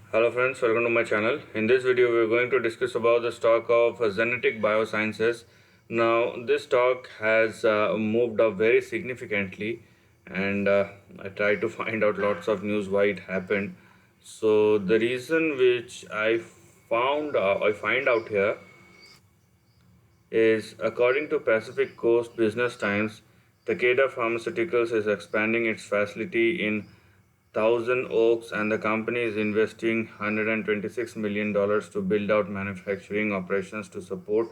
Hello friends, welcome to my channel. In this video we are going to discuss about the stock of Xenetic Biosciences. Now this stock has moved up very significantly, and I tried to find out lots of news why it happened. So the reason which I find out here is, according to Pacific Coast Business Times, Takeda Pharmaceuticals is expanding its facility in Thousand Oaks, and the company is investing $126 million to build out manufacturing operations to support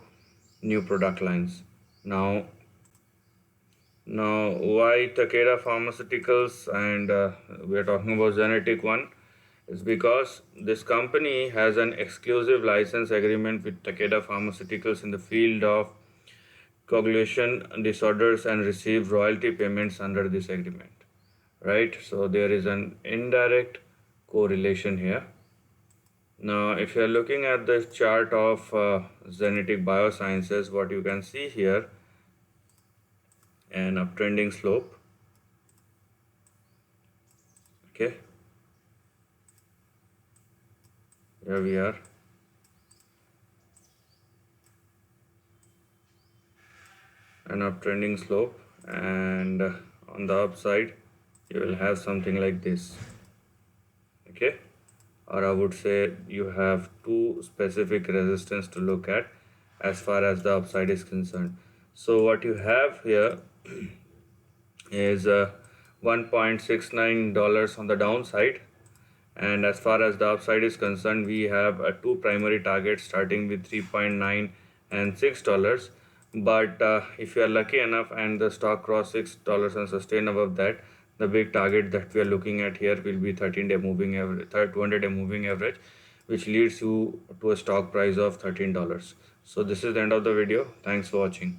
new product lines. Now, why Takeda Pharmaceuticals, and we are talking about Xenetic one, is because this company has an exclusive license agreement with Takeda Pharmaceuticals in the field of coagulation disorders and receive royalty payments under this agreement. Right, so there is an indirect correlation here. Now if you are looking at the chart of Xenetic Biosciences, what you can see here, an uptrending slope. Okay, here we are, an uptrending slope, and on the upside you will have something like this. Okay, or I would say you have two specific resistance to look at as far as the upside is concerned. So what you have here is $1.69 on the downside, and as far as the upside is concerned, we have two primary targets starting with 3.9 and $6. But if you are lucky enough and the stock cross $6 and sustain above that, the big target that we are looking at here will be 13-day moving average, 200-day moving average, which leads you to a stock price of $13. So this is the end of the video. Thanks for watching.